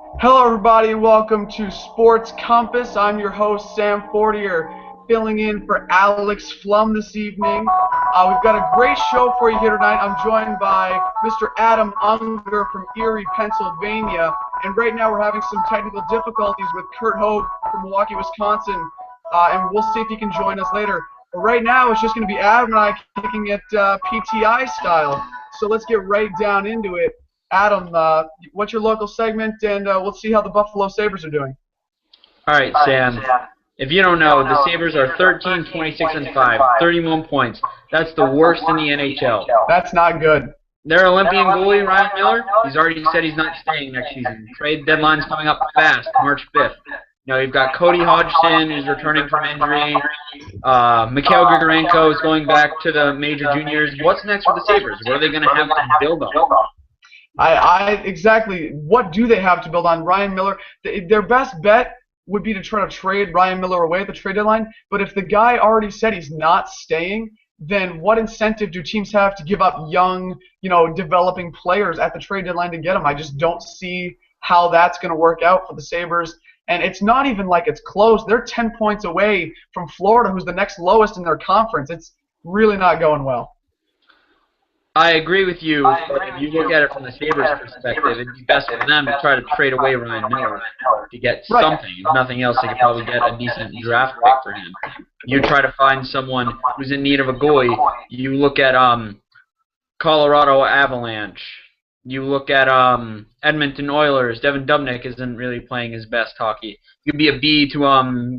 Hello, everybody, and welcome to Sports Compass. I'm your host, Sam Fortier, filling in for Alex Flum this evening. We've got a great show for you here tonight. I'm joined by Mr. Adam Unger from Eerie, Pennsylvania, and right now we're having some technical difficulties with Curt Hogg from Milwaukee, Wisconsin, and we'll see if he can join us later. But right now, it's just going to be Adam and I kicking it PTI style. So let's get right down into it. Adam, what's your local segment, and we'll see how the Buffalo Sabres are doing. All right, Sam. If you don't know, the Sabres are 13, 26, and 5, 31 points. That's the worst in the NHL. That's not good. Their Olympian goalie, Ryan Miller, he's already said he's not staying next season. Trade deadline's coming up fast, March 5th. You know, you've got Cody Hodgson, who's returning from injury. Mikhail Grigorenko is going back to the major juniors. What's next for the Sabres? What are they going to have to build on? Exactly. What do they have to build on? Ryan Miller, their best bet would be to try to trade Ryan Miller away at the trade deadline. But if the guy already said he's not staying, then what incentive do teams have to give up young, developing players at the trade deadline to get them? I just don't see how that's going to work out for the Sabres. And it's not even like it's close. They're 10 points away from Florida, who's the next lowest in their conference. It's really not going well. I agree with you, but if you look at it from the Sabres' perspective, it'd be best for them to try to trade away Ryan Miller to get something. If nothing else, they could probably get a decent draft pick for him. You try to find someone who's in need of a goalie. You look at Colorado Avalanche. You look at Edmonton Oilers. Devin Dubnyk isn't really playing his best hockey. You could be a B to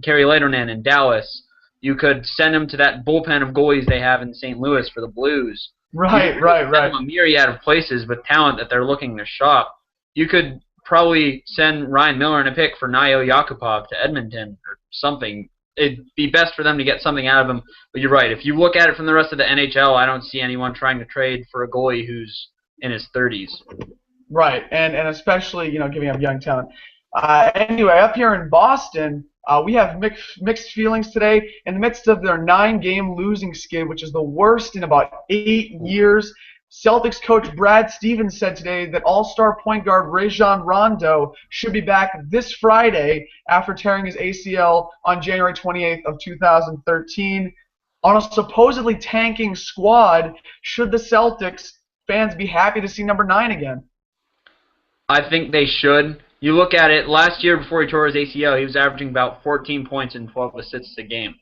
Kari Lehtonen in Dallas. You could send him to that bullpen of goalies they have in St. Louis for the Blues. Right. A myriad of places with talent that they're looking to shop. You could probably send Ryan Miller in a pick for Nayo Yakupov to Edmonton or something. It'd be best for them to get something out of him. But you're right. If you look at it from the rest of the NHL, I don't see anyone trying to trade for a goalie who's in his 30s. Right, and especially giving up young talent. Anyway, up here in Boston, we have mixed feelings today in the midst of their 9-game losing skid, which is the worst in about 8 years. Celtics coach Brad Stevens said today that all-star point guard Rajon Rondo should be back this Friday after tearing his ACL on January 28th of 2013. On a supposedly tanking squad, should the Celtics fans be happy to see number 9 again? I think they should. You look at it, last year before he tore his ACL, he was averaging about 14 points and 12 assists a game.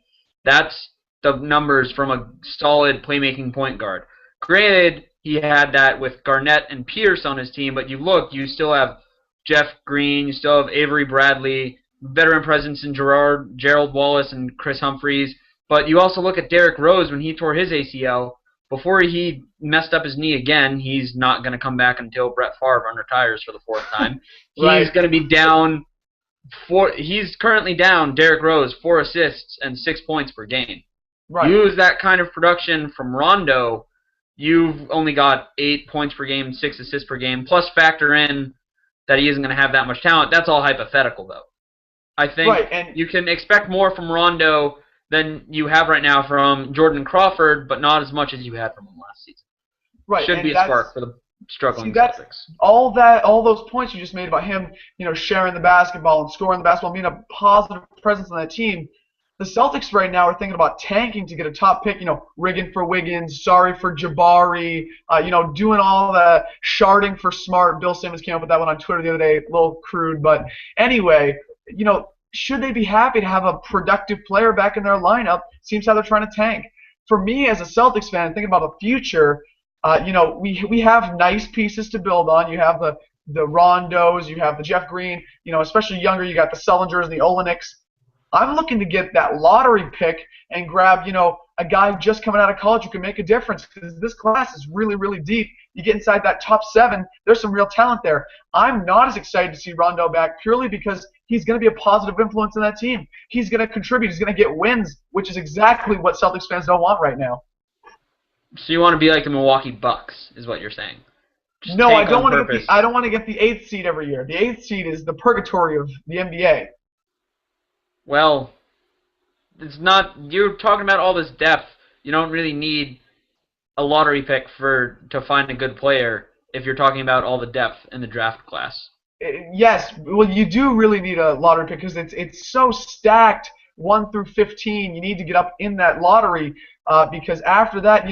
That's the numbers from a solid playmaking point guard. Granted, he had that with Garnett and Pierce on his team, but you still have Jeff Green, you still have Avery Bradley, veteran presence in Gerald Wallace and Chris Humphreys. But you also look at Derrick Rose when he tore his ACL. Before he messed up his knee again, he's not going to come back until Brett Favre retires for the 4th time. He's going to be down. He's currently down, Derrick Rose, 4 assists and 6 points per game. Right. Use that kind of production from Rondo, you've only got 8 points per game, 6 assists per game, plus factor in that he isn't going to have that much talent. That's all hypothetical, though. I think you can expect more from Rondo than you have right now from Jordan Crawford, but not as much as you had from him last season. Right. Should be a spark for the struggling Celtics. All those points you just made about him, sharing the basketball and scoring the basketball, being a positive presence on that team. The Celtics right now are thinking about tanking to get a top pick, rigging for Wiggins, sorry for Jabari, doing all the sharding for Smart. Bill Simmons came up with that one on Twitter the other day, a little crude, but anyway, should they be happy to have a productive player back in their lineup? Seems how they're trying to tank. For me, as a Celtics fan, thinking about the future, we have nice pieces to build on. You have the Rondos, you have the Jeff Green, especially younger, you got the Sellingers and the Oleniks. I'm looking to get that lottery pick and grab, a guy just coming out of college who can make a difference, because this class is really, really deep. You get inside that top 7, there's some real talent there. I'm not as excited to see Rondo back purely because he's going to be a positive influence in that team. He's going to contribute. He's going to get wins, which is exactly what Celtics fans don't want right now. So you want to be like the Milwaukee Bucks, is what you're saying? No, I don't want to get the 8th seed every year. The 8th seed is the purgatory of the NBA. Well, it's not. You're talking about all this depth. You don't really need a lottery pick to find a good player if you're talking about all the depth in the draft class. Yes, well, you do really need a lottery pick because it's so stacked 1 through 15. You need to get up in that lottery because after that,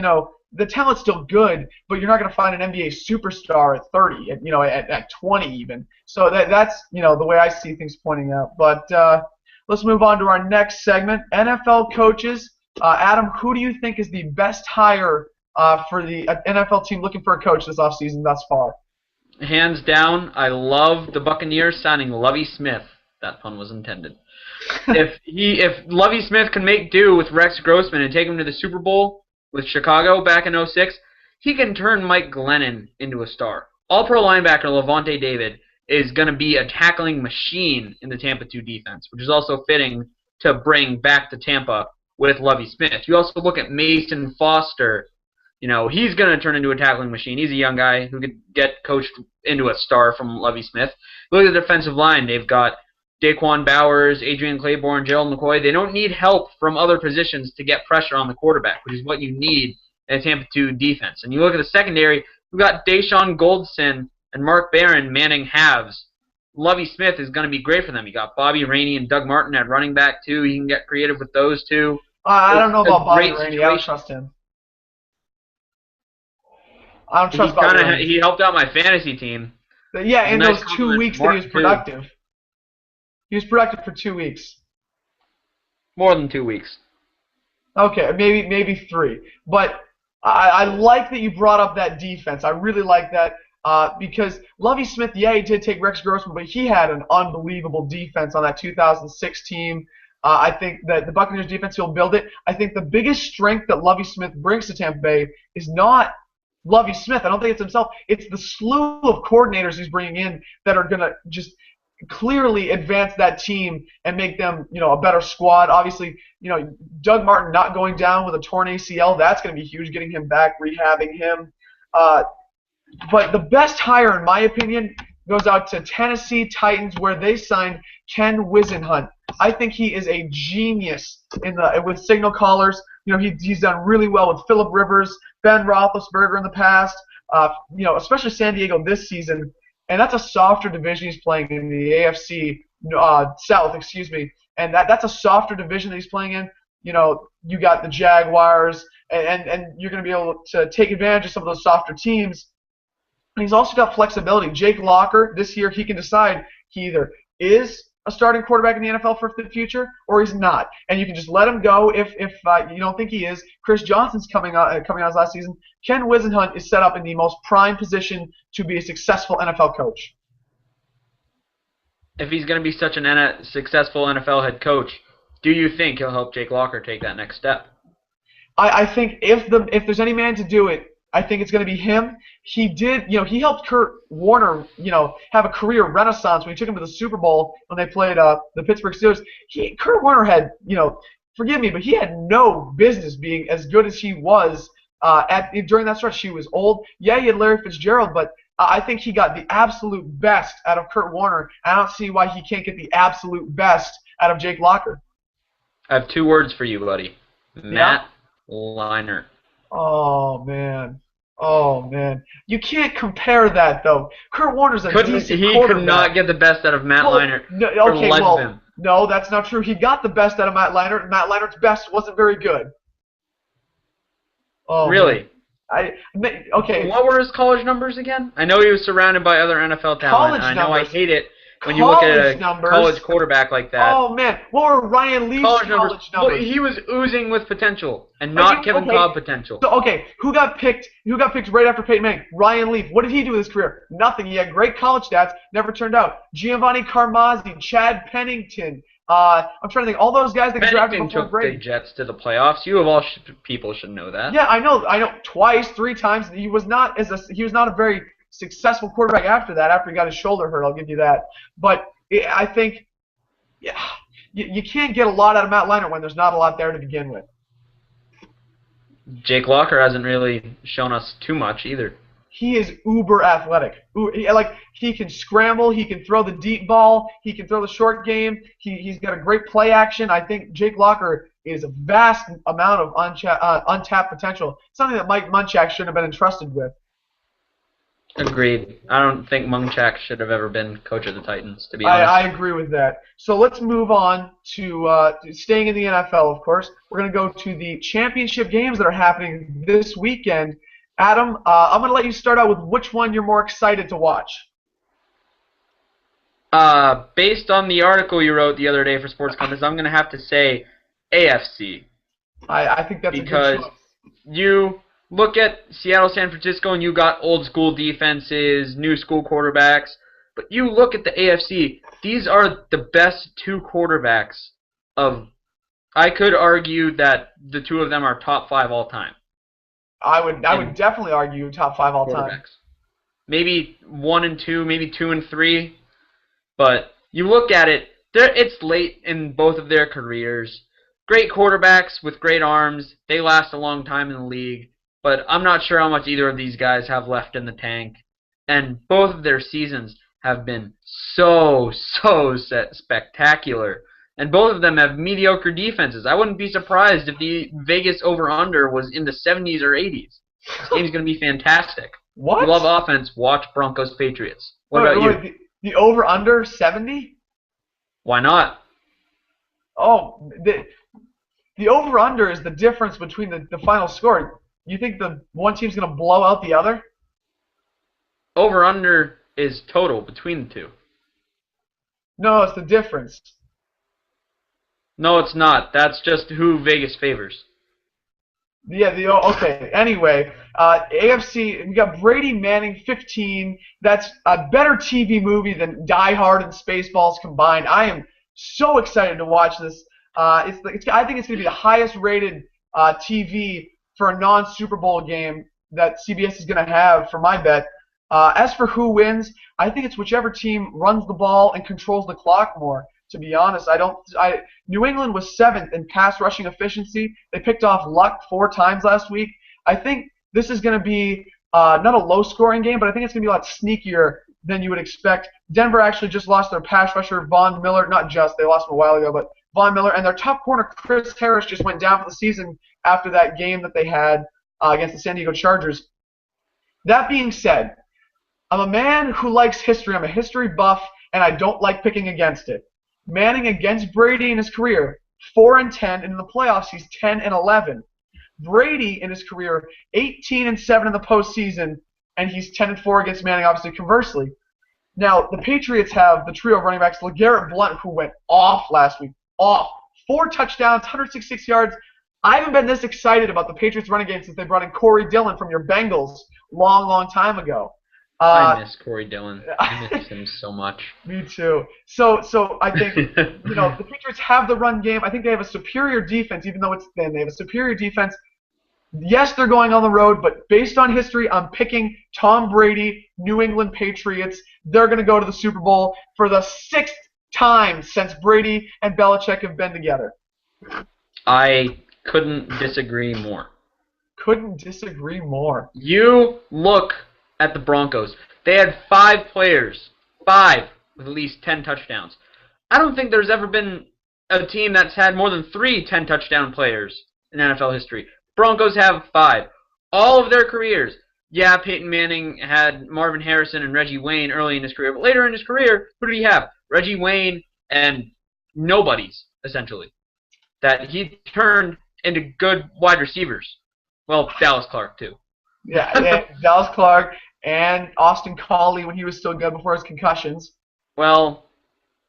the talent's still good, but you're not going to find an NBA superstar at 30, at 20 even. So that's the way I see things pointing out. But let's move on to our next segment, NFL coaches. Adam, who do you think is the best hire for the NFL team looking for a coach this offseason thus far? Hands down, I love the Buccaneers signing Lovie Smith. That pun was intended. If Lovie Smith can make do with Rex Grossman and take him to the Super Bowl with Chicago back in '06, he can turn Mike Glennon into a star. All-pro linebacker Levante David is going to be a tackling machine in the Tampa 2 defense, which is also fitting to bring back to Tampa with Lovie Smith. You also look at Mason Foster. He's going to turn into a tackling machine. He's a young guy who could get coached into a star from Lovie Smith. Look at the defensive line. They've got Daquan Bowers, Adrian Claiborne, Gerald McCoy. They don't need help from other positions to get pressure on the quarterback, which is what you need in a Tampa 2 defense. And you look at the secondary, we've got Deshaun Goldson and Mark Barron manning halves. Lovie Smith is going to be great for them. You got Bobby Rainey and Doug Martin at running back, too. You can get creative with those two. I don't know about Bobby Rainey. I don't trust him. I don't trust Bobby Rainey. He helped out my fantasy team. Yeah, in those 2 weeks that he was productive. He was productive for 2 weeks. More than 2 weeks. Okay, maybe 3. But I like that you brought up that defense. I really like that because Lovie Smith, yeah, he did take Rex Grossman, but he had an unbelievable defense on that 2006 team. I think that the Buccaneers defense will build it. I think the biggest strength that Lovie Smith brings to Tampa Bay is not Lovie Smith. I don't think it's himself. It's the slew of coordinators he's bringing in that are going to just clearly advance that team and make them, a better squad. Obviously, Doug Martin not going down with a torn ACL, that's going to be huge, getting him back, rehabbing him. But the best hire, in my opinion, goes out to Tennessee Titans, where they signed Ken Wisenhunt. I think he is a genius with signal callers. He's done really well with Phillip Rivers, Ben Roethlisberger in the past. Especially San Diego this season. And that's a softer division he's playing in, the AFC South, and that's a softer division that he's playing in. You got the Jaguars, and you're going to be able to take advantage of some of those softer teams. And he's also got flexibility. Jake Locker, this year, he can decide he either is a starting quarterback in the NFL for the future or he's not. And you can just let him go if you don't think he is. Chris Johnson's coming on his last season. Ken Wisenhunt is set up in the most prime position to be a successful NFL coach. If he's going to be such a successful NFL head coach, do you think he'll help Jake Locker take that next step? I think if there's any man to do it, I think it's going to be him. He did, he helped Kurt Warner, have a career renaissance when he took him to the Super Bowl when they played the Pittsburgh Steelers. Kurt Warner had, forgive me, but he had no business being as good as he was during that stretch. He was old. Yeah, he had Larry Fitzgerald, but I think he got the absolute best out of Kurt Warner. I don't see why he can't get the absolute best out of Jake Locker. I have 2 words for you, buddy. Matt Leinart. Oh, man. You can't compare that, though. Kurt Warner's a decent quarterback. He could not get the best out of Matt Leinart. No, that's not true. He got the best out of Matt Leinart, and Matt Leinart's best wasn't very good. Oh, really? Okay. What were his college numbers again? I know he was surrounded by other NFL talent. I know I hate it when you look at a college quarterback like that. Oh, man. What were Ryan Leaf's college numbers? Well, he was oozing with potential and not Kevin Cobb potential. So, who got picked right after Peyton Manning? Ryan Leaf. What did he do with his career? Nothing. He had great college stats, never turned out. Giovanni Carmazzi, Chad Pennington. I'm trying to think. All those guys that got drafted before Brady. Took the Jets to the playoffs. You of all people should know that. Yeah, I know. Twice, 3 times. He was not a very successful quarterback after that. After he got his shoulder hurt, I'll give you that. But I think, you can't get a lot out of Matt Leinart when there's not a lot there to begin with. Jake Locker hasn't really shown us too much either. He is uber athletic. He can scramble. He can throw the deep ball. He can throw the short game. He's got a great play action. I think Jake Locker is a vast amount of untapped potential, something that Mike Munchak shouldn't have been entrusted with. Agreed. I don't think Munchak should have ever been coach of the Titans, to be honest. I agree with that. So let's move on to staying in the NFL, of course. We're going to go to the championship games that are happening this weekend. Adam, I'm going to let you start out with which one you're more excited to watch. Based on the article you wrote the other day for Sports Compass, I'm going to have to say AFC. I think that's because a good choice. You look at Seattle, San Francisco, and you got old school defenses, new school quarterbacks. But you look at the AFC, these are the best two quarterbacks of. I could argue that the two of them are top 5 all time. I would definitely argue top 5 all time. Maybe 1 and 2, maybe 2 and 3. But you look at it, it's late in both of their careers. Great quarterbacks with great arms. They last a long time in the league. But I'm not sure how much either of these guys have left in the tank. And both of their seasons have been so spectacular. And both of them have mediocre defenses. I wouldn't be surprised if the Vegas over-under was in the 70s or 80s. This game's going to be fantastic. What? If you love offense, watch Broncos-Patriots. What about you? The over-under 70? Why not? Oh, the over-under is the difference between the final score. You think the one team's going to blow out the other? Over-under is total between the two. No, it's the difference. No, it's not. That's just who Vegas favors. Yeah, okay. Anyway, AFC, we got Brady Manning 15. That's a better TV movie than Die Hard and Spaceballs combined. I am so excited to watch this. I think it's going to be the highest rated TV for a non-Super Bowl game that CBS is going to have for my bet. As for who wins, I think it's whichever team runs the ball and controls the clock more. To be honest, New England was 7th in pass rushing efficiency. They picked off Luck 4 times last week. I think this is going to be not a low-scoring game, but I think it's going to be a lot sneakier than you would expect. Denver actually just lost their pass rusher, Von Miller. Not just, they lost him a while ago, but Von Miller. And their top corner, Chris Harris, just went down for the season after that game that they had against the San Diego Chargers. That being said, I'm a man who likes history. I'm a history buff, and I don't like picking against it. Manning against Brady in his career, 4-10, and in the playoffs he's 10-11. Brady in his career, 18-7 in the postseason, and he's 10-4 against Manning, obviously conversely. Now, the Patriots have the trio of running backs, LeGarrette Blount, who went off last week. Off. 4 touchdowns, 166 yards. I haven't been this excited about the Patriots running game since they brought in Corey Dillon from your Bengals long time ago. I miss Corey Dillon. I miss him so much. Me too. So I think the Patriots have the run game. I think they have a superior defense, even though it's thin. They have a superior defense. Yes, they're going on the road, but based on history, I'm picking Tom Brady, New England Patriots. They're going to go to the Super Bowl for the 6th time since Brady and Belichick have been together. I couldn't disagree more. Couldn't disagree more. You look at the Broncos. They had 5 players, 5 with at least 10 touchdowns. I don't think there's ever been a team that's had more than 3 10-touchdown players in NFL history. Broncos have 5. All of their careers. Yeah, Peyton Manning had Marvin Harrison and Reggie Wayne early in his career, but later in his career, who did he have? Reggie Wayne and nobodies, essentially, that he turned into good wide receivers. Well, Dallas Clark, too. Yeah, Dallas Clark and Austin Collie when he was still good before his concussions. Well,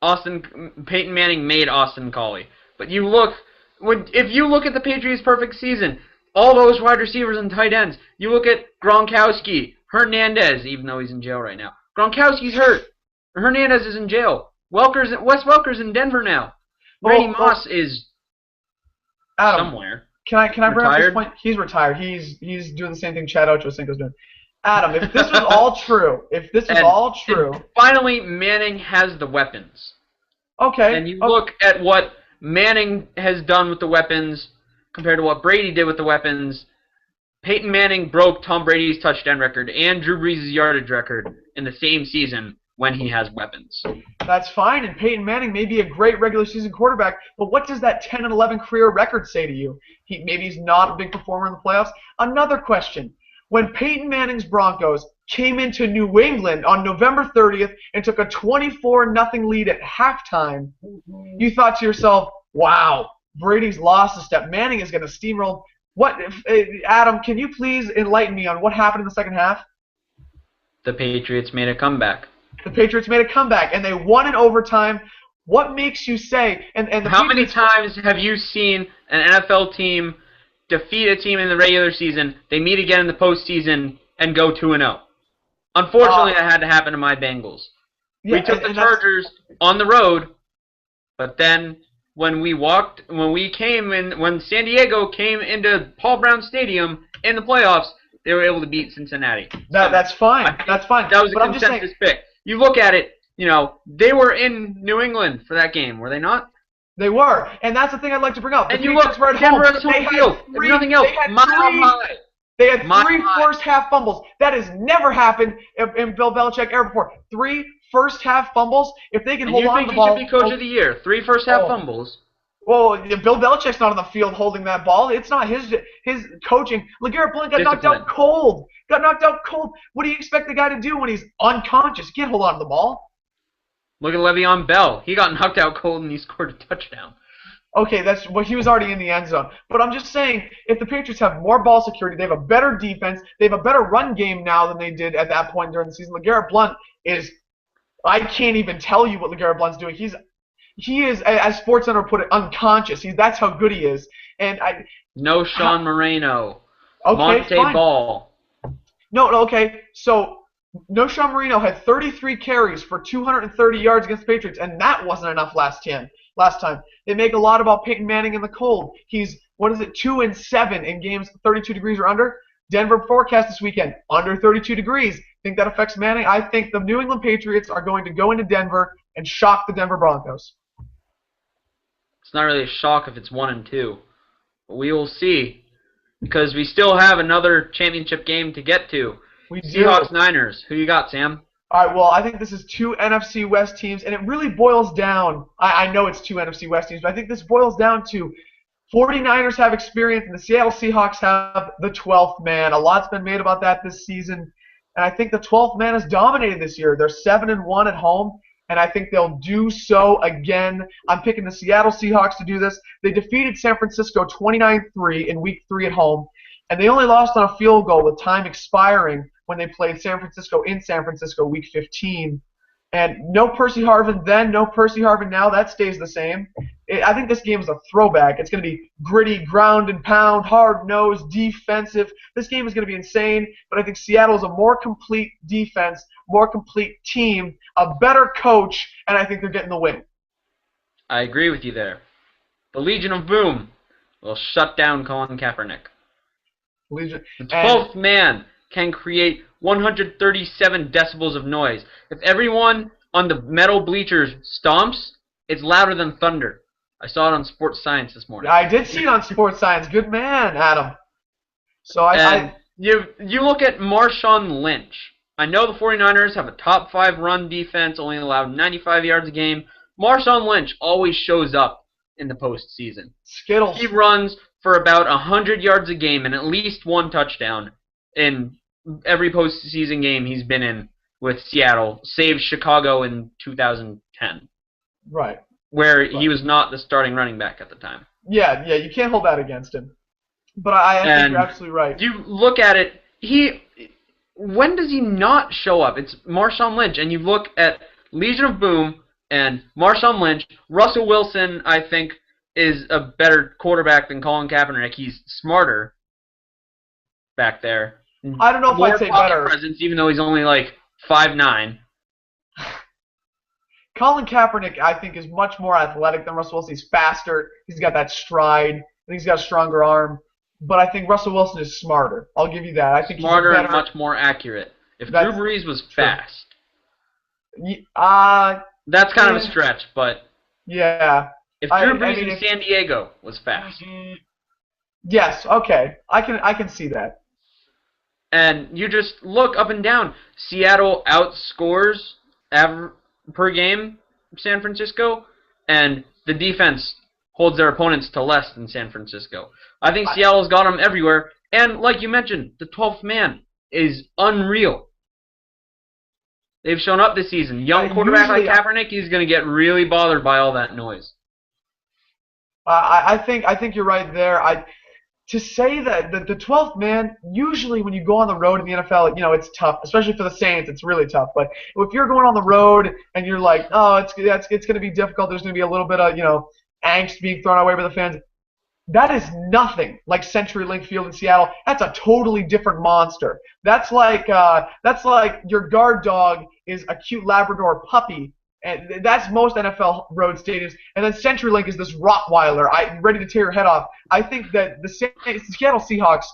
Peyton Manning made Austin Collie. But if you look at the Patriots' perfect season, all those wide receivers and tight ends, you look at Gronkowski, Hernandez, even though he's in jail right now. Gronkowski's hurt. Hernandez is in jail. Wes Welker's in Denver now. Randy Moss is somewhere. Can I bring up this point? He's retired. He's doing the same thing Chad Ochocinco's doing. Adam, if this was all true, finally Manning has the weapons. Okay. And you look at what Manning has done with the weapons compared to what Brady did with the weapons. Peyton Manning broke Tom Brady's touchdown record and Drew Brees' yardage record in the same season when he has weapons. That's fine, and Peyton Manning may be a great regular season quarterback, but what does that 10-11 career record say to you? Maybe he's not a big performer in the playoffs. Another question. When Peyton Manning's Broncos came into New England on November 30th and took a 24-0 lead at halftime, you thought to yourself, wow, Brady's lost a step. Manning is going to steamroll. Adam, can you please enlighten me on what happened in the second half? The Patriots made a comeback. The Patriots made a comeback, and they won in overtime. What makes you say? How many times have you seen an NFL team defeat a team in the regular season, they meet again in the postseason, and go 2-0? Unfortunately, that had to happen to my Bengals. Yeah, we took the Chargers on the road, but then when San Diego came into Paul Brown Stadium in the playoffs, they were able to beat Cincinnati. That's fine. That's fine. That was a consensus pick. You look at it, they were in New England for that game, were they not? They were, and that's the thing I'd like to bring up. And you look, Denver's home field. If nothing else, mile high. They had three first-half fumbles. That has never happened in Bill Belichick era before. 3 first-half fumbles. If they can hold on to the ball. You think he should be coach of the year? 3 first-half fumbles. Well, Bill Belichick's not on the field holding that ball. It's not his coaching. LeGarrette Blount got knocked out cold. What do you expect the guy to do when he's unconscious? He can't hold on to the ball. Look at Le'Veon Bell. He got knocked out cold and he scored a touchdown. Okay, he was already in the end zone. But I'm just saying, if the Patriots have more ball security, they have a better defense, they have a better run game now than they did at that point during the season. LeGarrette Blount I can't even tell you what LeGarrette Blount's doing. He is, as SportsCenter put it, unconscious. That's how good he is. No Sean Moreno. Okay, Monte fine. Ball. No, okay. So, no Sean Moreno had 33 carries for 230 yards against the Patriots, and that wasn't enough last time. They make a lot about Peyton Manning in the cold. He's, 2-7 in games 32 degrees or under? Denver forecast this weekend, under 32 degrees. Think that affects Manning? I think the New England Patriots are going to go into Denver and shock the Denver Broncos. It's not really a shock if it's 1-2. But we will see. Because we still have another championship game to get to. We do. Seahawks-Niners. Who you got, Sam? All right, well, I think this is 2 NFC West teams, and it really boils down. I know it's 2 NFC West teams, but I think this boils down to 49ers have experience, and the Seattle Seahawks have the 12th man. A lot's been made about that this season, and I think the 12th man has dominated this year. They're 7-1 at home, and I think they'll do so again. I'm picking the Seattle Seahawks to do this. They defeated San Francisco 29-3 in Week 3 at home, and they only lost on a field goal with time expiring when they played San Francisco in San Francisco Week 15. And no Percy Harvin then, no Percy Harvin now. That stays the same. I think this game is a throwback. It's going to be gritty, ground and pound, hard-nosed, defensive. This game is going to be insane, but I think Seattle is a more complete defense, more complete team, a better coach, and I think they're getting the win. I agree with you there. The Legion of Boom will shut down Colin Kaepernick. The 12th man can create 137 decibels of noise. If everyone on the metal bleachers stomps, it's louder than thunder. I saw it on Sports Science this morning. I did see it on Sports Science. Good man, Adam. So you look at Marshawn Lynch. I know the 49ers have a top 5 run defense, only allowed 95 yards a game. Marshawn Lynch always shows up in the postseason. Skittles. He runs for about 100 yards a game and at least 1 touchdown in every postseason game he's been in with Seattle, save Chicago in 2010. Right. Where he was not the starting running back at the time. Yeah, you can't hold that against him. But I think you're absolutely right. You look at it, when does he not show up? It's Marshawn Lynch, and you look at Legion of Boom and Marshawn Lynch. Russell Wilson, I think, is a better quarterback than Colin Kaepernick. He's smarter back there. I don't know if I'd say better. Presence, even though he's only like 5'9". Colin Kaepernick, I think, is much more athletic than Russell Wilson. He's faster. He's got that stride. I think he's got a stronger arm. But I think Russell Wilson is smarter. I'll give you that. I think smarter he's better. And much more accurate. If Drew Brees was fast, that's kind of a stretch. But yeah, if Drew Brees in San Diego was fast, yes, okay, I can see that. And you just look up and down. Seattle outscores per game San Francisco, and the defense holds their opponents to less than San Francisco. I think Seattle's got them everywhere, and like you mentioned, the 12th man is unreal. They've shown up this season. Young quarterback like Kaepernick is going to get really bothered by all that noise. I think you're right there. To say that the 12th man, usually when you go on the road in the NFL, it's tough, especially for the Saints. It's really tough. But if you're going on the road and you're like, oh, it's going to be difficult. There's going to be a little bit of angst being thrown away by the fans. That is nothing like CenturyLink Field in Seattle. That's a totally different monster. That's like your guard dog is a cute Labrador puppy. And that's most NFL road stadiums. And then CenturyLink is this Rottweiler, ready to tear your head off. I think that the Seattle Seahawks,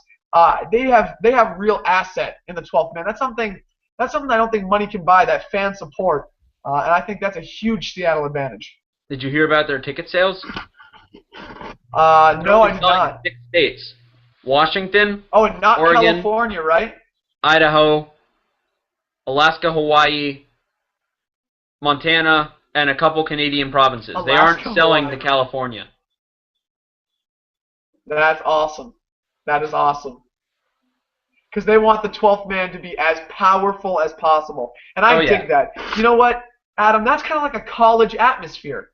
they have real asset in the 12th man. That's something I don't think money can buy. That fan support, and I think that's a huge Seattle advantage. Did you hear about their ticket sales? No, I did not. 6 states: Washington. Oh, and not Oregon, California, right? Idaho, Alaska, Hawaii, Montana, and a couple Canadian provinces. They aren't selling to California. That's awesome. That is awesome. Because they want the 12th man to be as powerful as possible. And I dig that. You know what, Adam? That's kind of like a college atmosphere.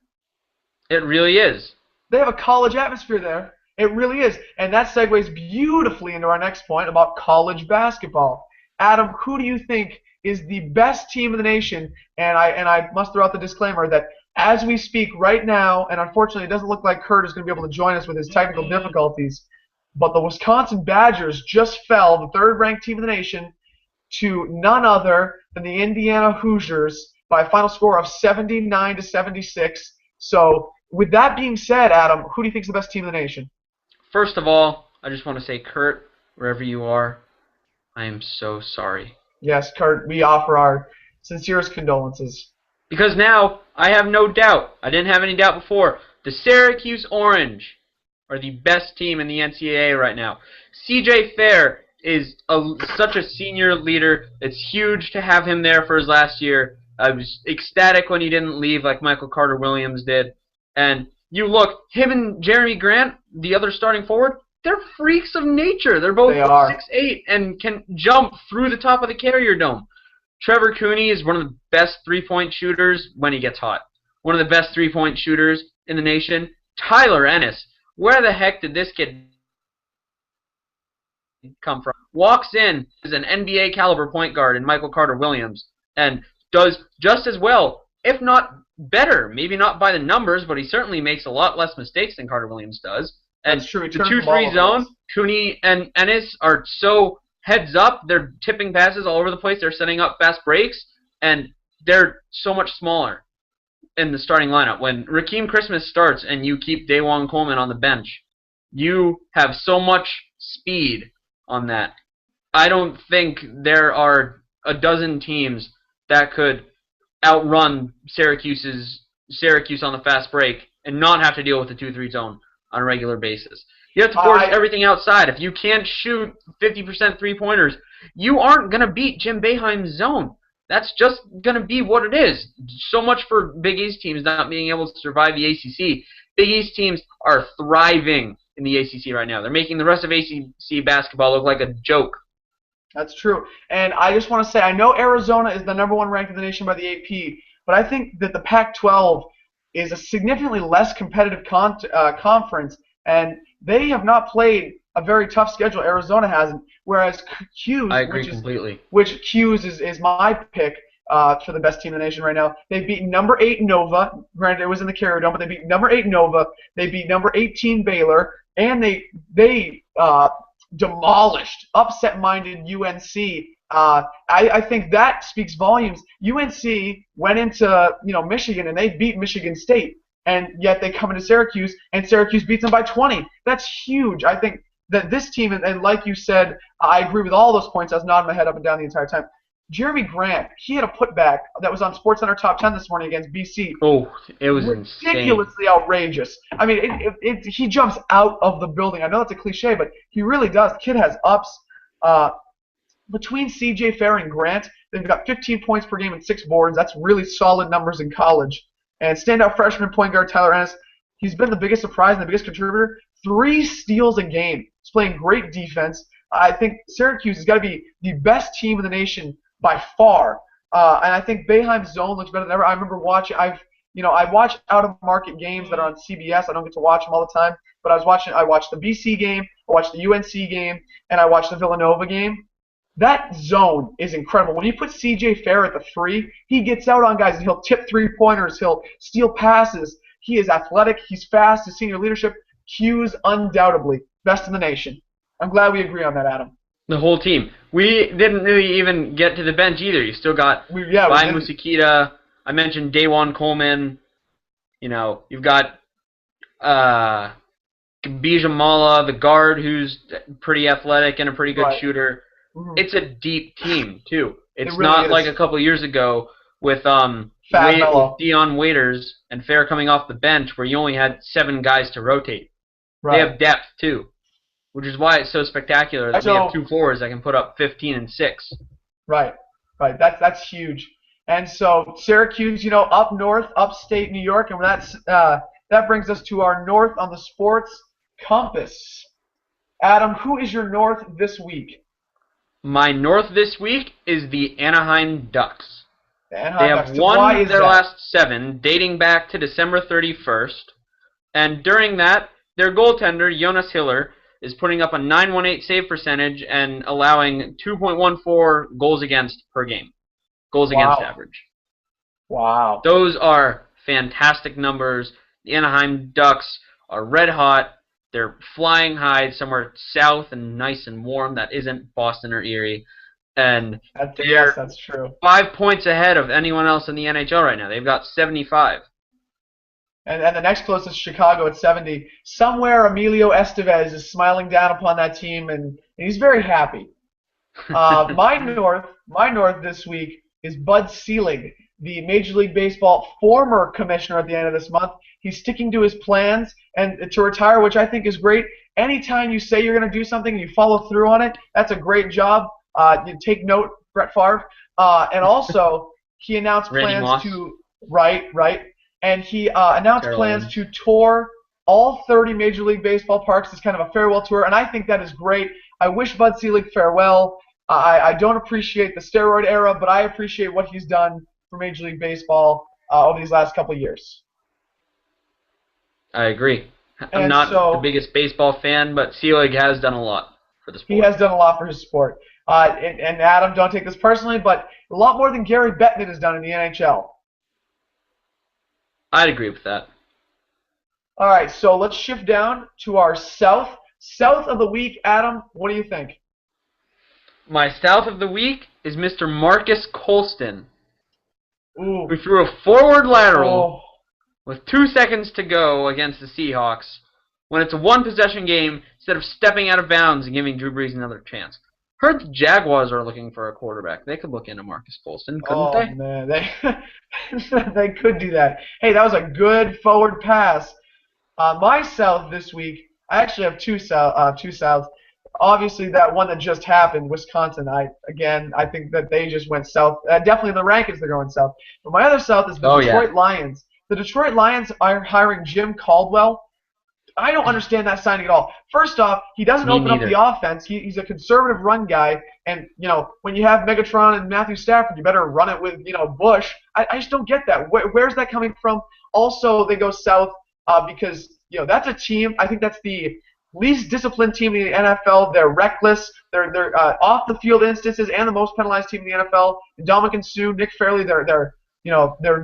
It really is. They have a college atmosphere there. It really is. And that segues beautifully into our next point about college basketball. Adam, who do you think is the best team in the nation? And I must throw out the disclaimer that as we speak right now, and unfortunately it doesn't look like Curt is going to be able to join us with his technical difficulties, but the Wisconsin Badgers just fell, the third-ranked team in the nation, to none other than the Indiana Hoosiers by a final score of 79-76. So with that being said, Adam, who do you think is the best team in the nation? First of all, I just want to say, Curt, wherever you are, I am so sorry. Yes, Curt, we offer our sincerest condolences. Because now I have no doubt, I didn't have any doubt before, the Syracuse Orange are the best team in the NCAA right now. CJ Fair is such a senior leader. It's huge to have him there for his last year. I was ecstatic when he didn't leave like Michael Carter-Williams did. And you look, him and Jeremy Grant, the other starting forward, they're freaks of nature. They're both 6'8" and can jump through the top of the Carrier Dome. Trevor Cooney is one of the best three-point shooters when he gets hot. One of the best three-point shooters in the nation. Tyler Ennis, where the heck did this kid come from? Walks in as an NBA caliber point guard in Michael Carter-Williams and does just as well, if not better. Maybe not by the numbers, but he certainly makes a lot less mistakes than Carter-Williams does. And that's true. The 2-3 zone, Cooney and Ennis are so heads up. They're tipping passes all over the place. They're setting up fast breaks, and they're so much smaller in the starting lineup. When Rakeem Christmas starts and you keep Dajuan Coleman on the bench, you have so much speed on that. I don't think there are a dozen teams that could outrun Syracuse on the fast break and not have to deal with the 2-3 zone on a regular basis. You have to force everything outside. If you can't shoot 50% three-pointers, you aren't going to beat Jim Boeheim's zone. That's just going to be what it is. So much for Big East teams not being able to survive the ACC. Big East teams are thriving in the ACC right now. They're making the rest of ACC basketball look like a joke. That's true. And I just want to say, I know Arizona is the #1 ranked in the nation by the AP, but I think that the Pac-12 is a significantly less competitive conference, and they have not played a very tough schedule. Arizona hasn't, whereas Q's, which Q's is my pick for the best team in the nation right now. They've beaten #8 Nova. Granted, it was in the Carrier Dome, but they beat #8 Nova. They beat #18 Baylor, and they demolished upset-minded UNC. I think that speaks volumes. UNC went into Michigan and they beat Michigan State, and yet they come into Syracuse and Syracuse beats them by 20. That's huge. I think that this team, and like you said, I agree with all those points. I was nodding my head up and down the entire time. Jeremy Grant, he had a putback that was on SportsCenter Top 10 this morning against BC. Oh, it was ridiculously outrageous. I mean, he jumps out of the building. I know that's a cliche, but he really does. The kid has ups. Between CJ Fair and Grant, they've got 15 points per game and 6 boards. That's really solid numbers in college. And standout freshman point guard Tyler Ennis, he's been the biggest surprise and the biggest contributor. 3 steals a game. He's playing great defense. I think Syracuse has got to be the best team in the nation by far. And I think Boeheim's zone looks better than ever. I remember watching. I watch out of market games that are on CBS. I don't get to watch them all the time, but I watched the BC game, I watched the UNC game, and I watched the Villanova game. That zone is incredible. When you put CJ Fair at the 3, he gets out on guys and he'll tip 3-pointers, he'll steal passes. He is athletic, he's fast, his senior leadership. Q's undoubtedly best in the nation. I'm glad we agree on that, Adam. The whole team. We didn't really even get to the bench either. You still got Ryan Musikita. I mentioned Daewon Coleman. You've got Bijamala, the guard, who's pretty athletic and a pretty good shooter. Mm-hmm. It's a deep team, too. It's really not like a couple of years ago with Dion Waiters and Fair coming off the bench where you only had 7 guys to rotate. Right. They have depth, too, which is why it's so spectacular that we have 2 forwards that can put up 15 and 6. Right. That's huge. And so Syracuse, up north, upstate New York, and that brings us to our north on the sports compass. Adam, who is your north this week? My north this week is the Anaheim Ducks. They have Ducks. won their last 7, dating back to December 31st. And during that, their goaltender, Jonas Hiller, is putting up a .918 save percentage and allowing 2.14 goals against per game. Goals against average. Wow. Those are fantastic numbers. The Anaheim Ducks are red hot. They're flying high somewhere south and nice and warm that isn't Boston or Eerie. And yes, that's true. 5 points ahead of anyone else in the NHL right now. They've got 75. And the next closest, Chicago at 70. Somewhere Emilio Estevez is smiling down upon that team, and he's very happy. My north this week is Bud Selig, the Major League Baseball former commissioner at the end of this month. He's sticking to his plans and to retire, which I think is great. Anytime you say you're going to do something and you follow through on it, that's a great job. You take note, Brett Favre. And also, he announced plans to and he announced plans to tour all 30 Major League Baseball parks as kind of a farewell tour, and I think that is great. I wish Bud Selig farewell. I don't appreciate the steroid era, but I appreciate what he's done for Major League Baseball over these last couple of years. I agree. I'm not the biggest baseball fan, but Selig has done a lot for the sport. He has done a lot for his sport. And Adam, don't take this personally, but a lot more than Gary Bettman has done in the NHL. I'd agree with that. All right, so let's shift down to our south. South of the week, Adam, what do you think? My south of the week is Mr. Marcus Colston, who threw a forward lateral with 2 seconds to go against the Seahawks when it's a one-possession game instead of stepping out of bounds and giving Drew Brees another chance. Heard the Jaguars are looking for a quarterback. They could look into Marcus Colston, couldn't they? Oh, man, they could do that. Hey, that was a good forward pass. My south this week, I actually have two souths. Obviously, that one that just happened, Wisconsin, I think that they just went south. Definitely in the rankings, they're going south. But my other south is the Detroit Lions. The Detroit Lions are hiring Jim Caldwell. I don't understand that signing at all. First off, he doesn't open up the offense. He's a conservative run guy, and when you have Megatron and Matthew Stafford, you better run it with Bush. I just don't get that. Where's that coming from? Also, they go south because that's a team. I think that's the least disciplined team in the NFL. They're reckless. They're off the field instances and the most penalized team in the NFL. Ndamukong Suh, Nick Fairley, they're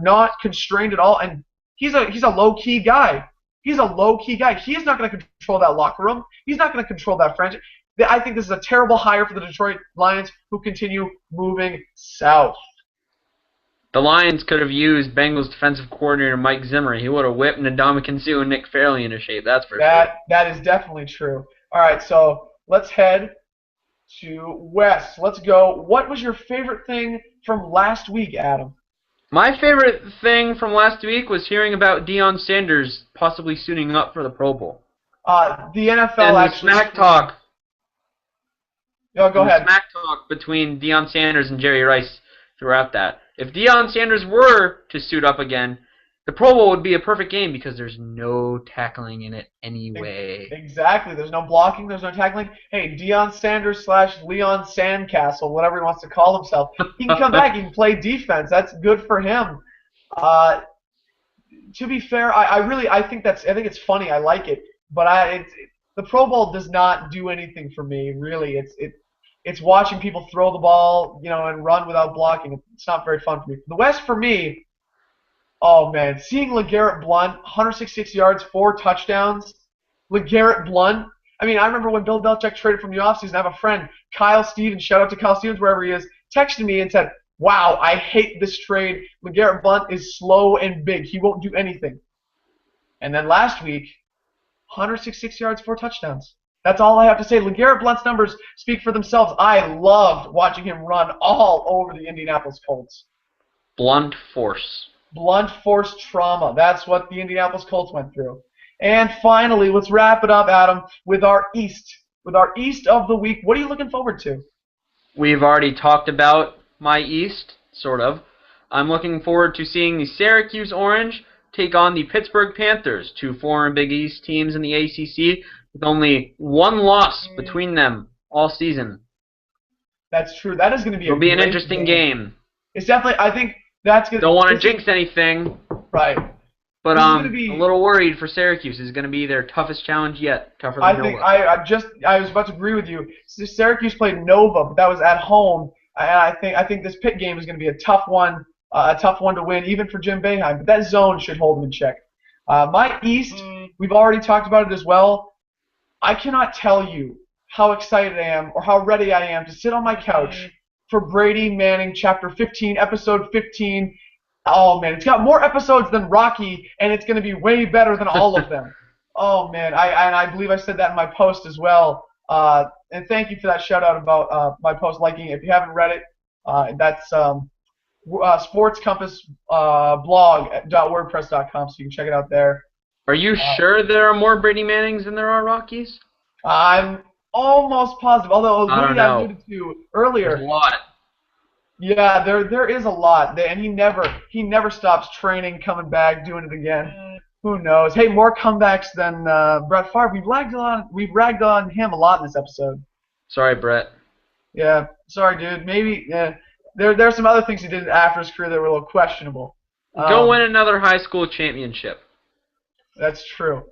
not constrained at all. And he's a low key guy. He's a low-key guy. He is not going to control that locker room. He's not going to control that franchise. I think this is a terrible hire for the Detroit Lions, who continue moving south. The Lions could have used Bengals defensive coordinator Mike Zimmer. He would have whipped Ndamukong Suh and Nick Fairley into shape. That's for sure. That is definitely true. All right, so let's head to West. Let's go. What was your favorite thing from last week, Adam? My favorite thing from last week was hearing about Deion Sanders possibly suiting up for the Pro Bowl. The NFL and actually... the smack talk. Go ahead. The smack talk between Deion Sanders and Jerry Rice throughout that. If Deion Sanders were to suit up again, The Pro Bowl would be a perfect game because there's no tackling in it anyway. Exactly. There's no blocking. There's no tackling. Hey, Deion Sanders / Leon Sandcastle, whatever he wants to call himself, he can come back. He can play defense. That's good for him. To be fair, I think it's funny. I like it, but the Pro Bowl does not do anything for me. Really, it's watching people throw the ball, and run without blocking. It's not very fun for me. The West for me. Oh, man. Seeing LeGarrette Blount, 166 yards, 4 touchdowns. LeGarrette Blount. I mean, I remember when Bill Belichick traded from the offseason, I have a friend, Kyle Stevens, shout out to Kyle Stevens wherever he is, texted me and said, wow, I hate this trade. LeGarrette Blount is slow and big. He won't do anything. And then last week, 166 yards, 4 touchdowns. That's all I have to say. LeGarrette Blount's numbers speak for themselves. I loved watching him run all over the Indianapolis Colts. Blunt force. Blunt force trauma. That's what the Indianapolis Colts went through. And finally, let's wrap it up, Adam, with our East. With our East of the week. What are you looking forward to? We've already talked about my East, sort of. I'm looking forward to seeing the Syracuse Orange take on the Pittsburgh Panthers, 2 former Big East teams in the ACC, with only 1 loss between them all season. That's true. That is going to be It'll be an interesting game. It's definitely, I think, that's going to... Don't want to jinx anything. Right. But I'm a little worried for Syracuse. It's going to be their toughest challenge yet. Tougher than Nova. I was about to agree with you. Syracuse played Nova, but that was at home. And I think this Pitt game is going to be a tough one to win, even for Jim Boeheim. But that zone should hold them in check. My East, we've already talked about it as well. I cannot tell you how excited I am or how ready I am to sit on my couch for Brady Manning Chapter 15, Episode 15. Oh, man, it's got more episodes than Rocky, and it's going to be way better than all of them. Oh, man, I believe I said that in my post as well. And thank you for that shout-out about my post liking it. If you haven't read it, that's sportscompassblog.wordpress.com, so you can check it out there. Are you sure there are more Brady Mannings than there are Rockies? I'm almost positive, although I alluded to earlier. There's a lot. Yeah, there is a lot, and he never stops training, coming back, doing it again. Who knows? Hey, more comebacks than Brett Favre. We've ragged on him a lot in this episode. Sorry, Brett. Yeah, sorry, dude. Maybe there's some other things he did after his career that were a little questionable. Go win another high school championship. That's true.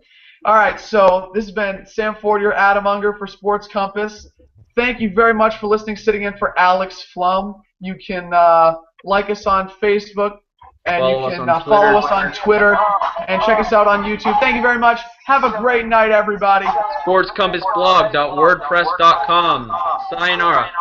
All right, so this has been Sam Fortier, Adam Unger for Sports Compass. Thank you very much for listening, sitting in for Alex Flum. You can like us on Facebook, and you can follow us on Twitter, and check us out on YouTube. Thank you very much. Have a great night, everybody. SportsCompassBlog.wordpress.com. Sayonara.